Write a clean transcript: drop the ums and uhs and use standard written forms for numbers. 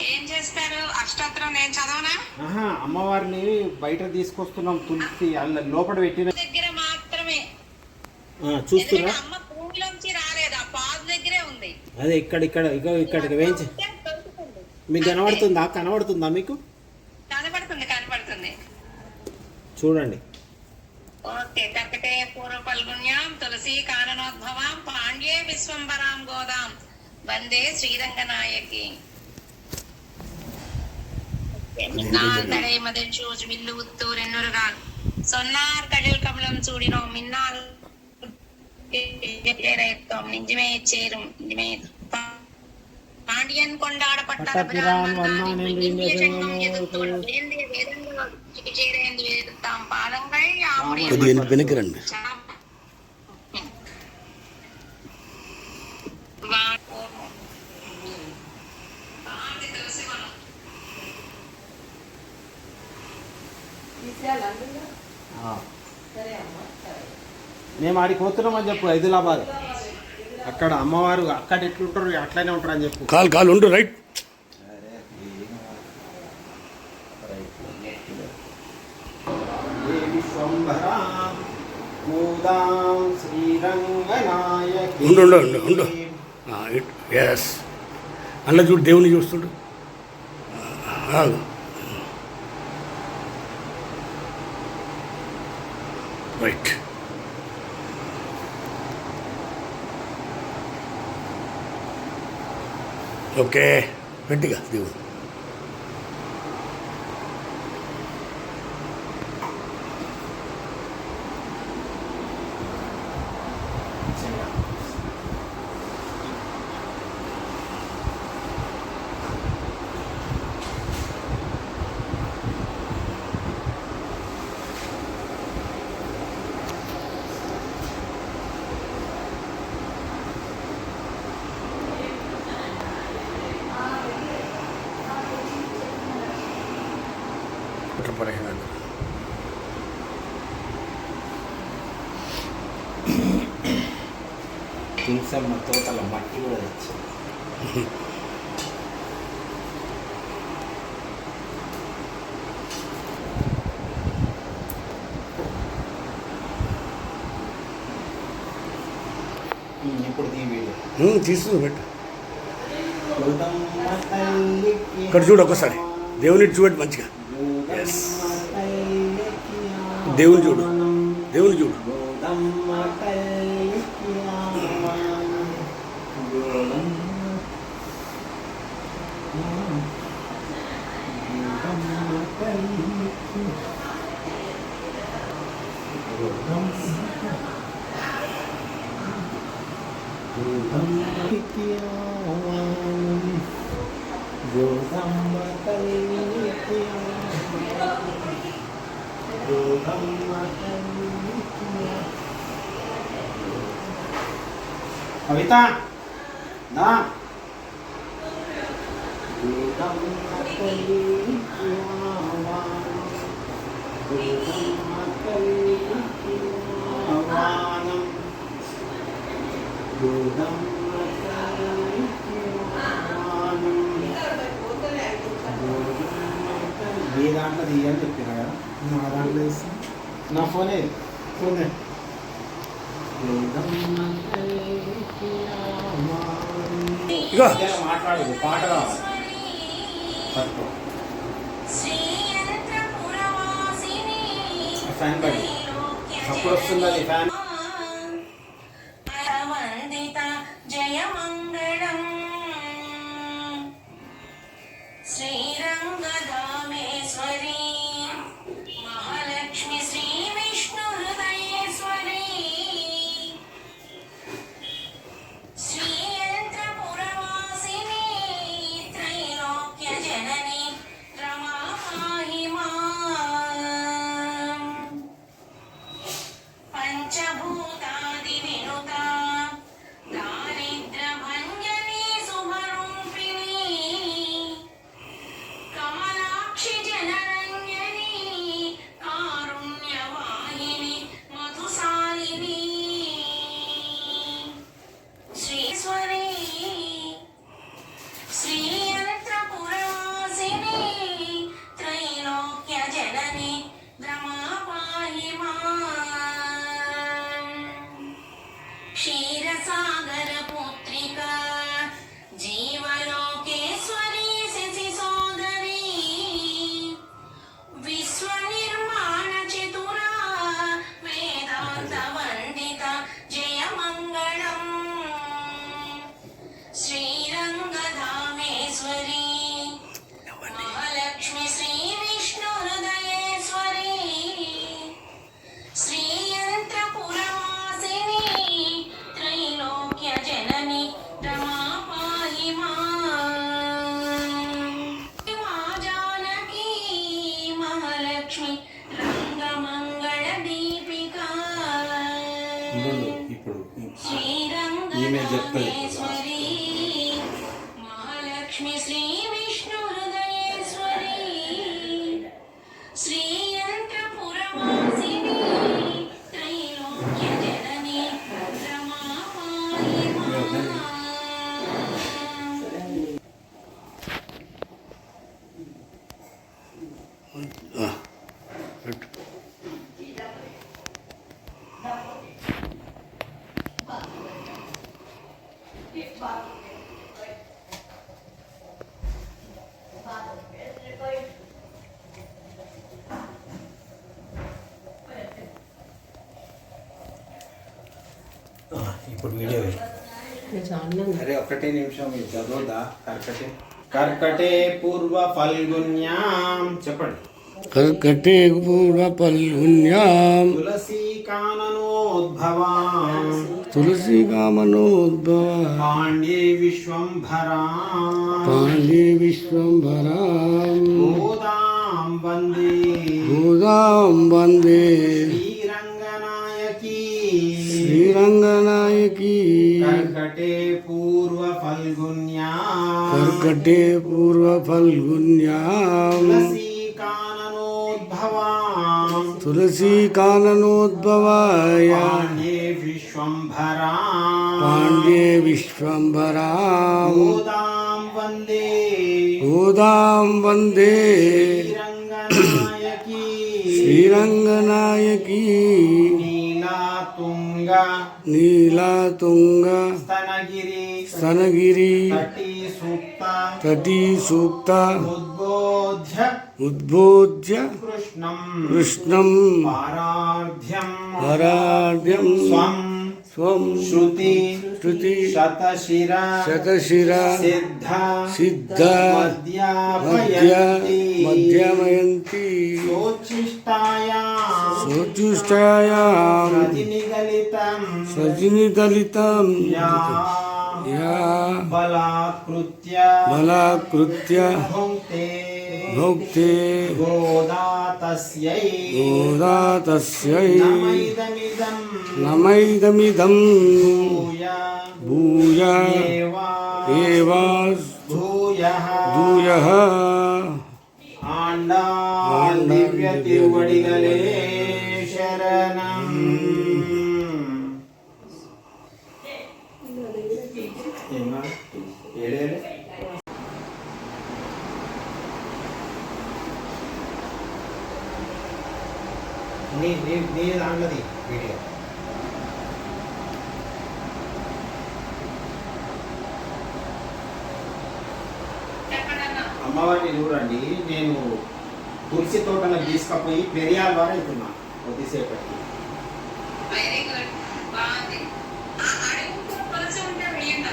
ఏం చేస్తారు అష్టోత్తరం నేను చదవనా? అమ్మవారిని బయట తీసుకొస్తున్నాం, తులసి అల్ల లోపల పెట్టిన దగ్గర మాత్రమే చూస్తున్నా. అమ్మ భూమిలోంచి రాలేదు, ఆ పాదు దగ్గరే ఉంది. అదే ఇక్కడికి వేయించి మీకు కనబడుతుందా మీకు? కనబడుతుంది. చూడండి. ఓకే. కర్కటే పూర్వ ఫల్గుణ్యాం తులసి కాననోద్భవాం పాండ్యే విశ్వంబరాం గోదాం వందే శ్రీరంగనాయకి. தடை மதில் சூழ் வில்லு உத்தூர் என்னொருகால் சொன்னார் கடல் கமலம் சூடினோம் மின்னால் நெஞ்சுமே சேரும் பாண்டியன் கொண்டாடப்பட்ட பாதங்கள் వెనకరండి. మేము ఆడికి పోతున్నామని చెప్పు, హైదరాబాద్. అక్కడ అమ్మవారు అక్కడ ఎట్లుంటారు అట్లనే ఉంటారు అని చెప్పు. కాలు ఉండు. రైట్. ఉండు. ఎస్, అందులో చూడు, దేవుని చూస్తుడు. రైట్. ఓకే, గట్టిగా దేవుడు. తులసమ్మ తోటల మట్టి కూడా తెచ్చి ఇప్పుడు తీసుకుని పెట్టు. ఇక్కడ చూడు ఒకసారి, దేవుని చూడండి మంచిగా. ఎస్, దేవుని చూడు. కవిత నా ఏ దాంట్లో తీయాలని చెప్పినా కదా, నా దాంట్లో తీసి నా ఫోనే మాట్లాడదు, పాట రావాలి. ఫ్యాన్ పడి అప్పుడు వస్తుంది అది ఫ్యాన్. జయమంగళం శ్రీరంగధామేశ్వరీ మహాలక్ష్మి శ్రీ విష్ణు హృదయేశ్వరీ శ్రీయంత్రపురవాసిని త్రైలోక్య జనని రమా పాహి మాం పంచభూ సాగర పుత్రిక జీవలోకేశ్వరి శశి సోదరి విశ్వ నిర్మాణ చతురా వేదాంత వండిత జయ మంగళం శ్రీరంగధామేశ్వరి మహాలక్ష్మి శ్రీ విష్ణు హృదయేశ్వరి శ్రీయంత్రపురవాసిని త్రైలోక్య జనని రమా పాహి మా జానకి మహాలక్ష్మి రంగమంగళ దీపిక ఇప్పుడు శ్రీరంగధామేశ్వరి మహాలక్ష్మి శ్రీ విష్ణు హృదయేశ్వరి శ్రీయంత్రపురవాసిని త్రైలోక్య జనని రమా పాహి పెట్టు. ఇప్పుడు వీడియో అరే ఒకటే నిమిషం ఇది చదవద్దా కర్కటే కర్కటే పూర్వ ఫల్గున్యాం చెప్పండి కర్కటే పూర్వ పల్గున్యాం తులసీ కాననోద్భవాం తులసి కామనోద్భవ పాండ్యే విశ్వంభరాం పాండే విశ్వంభరాం గోదాం వందే గోదాం వందే శ్రీరంగనాయకీ శ్రీరంగనాయకి కర్కటే పూర్వ ఫల్గున్యాం కర్కటే పూర్వ ఫల్గున్యాం తులసీ కాననోద్భవాం తులసి కాననోద్భవాయ పాండ్యే విశ్వంభరాం పాండే విశ్వంభరాం గోదాం వందే గోదాం వందే శ్రీరంగనాయకీ శ్రీరంగనాయకి నీలాతుంగ నీలాతుంగ స్తనగిరి స్తనగిరి తటీ సూక్త తటీ సూక్త ఉద్బోధ్య ఉద్బోధ్య కృష్ణం కృష్ణం పారార్ధ్యం పరార్ధ్యం స్వం స్వం శృతి శృతి శతశిర శతశిర సిద్ధ సిద్ధ మధ్య మధ్యాపయంతి మధ్యమయంతి సోచిష్టాయాం సోచుష్టాయాం రజనిగలితం సజినిదలితం యా యా బలాత్కృత్య బలాకృత్య భుంక్తే భోక్తే గోదా తస్యై గోదా తస్యై నమైదమిదం నమైదమిదం భూయ భూయ ఏవా ఏవా భూయః భూయః ఆండాల్ దివ్య తిరువడిగలే శరణం ఏమా ఏడేలే నీ దాంట్లోది వీడియో చెప్పండన్నా. అమ్మవారిని చూడండి నేను తులసి తోటలో తీసుకుపోయి పెరియాల ద్వారా అవుతున్నా కొద్దిసేపటికి వెరీ గుడ్ బాగుంది. ఆ అడుగు తులసి ఉంటే వేయండి.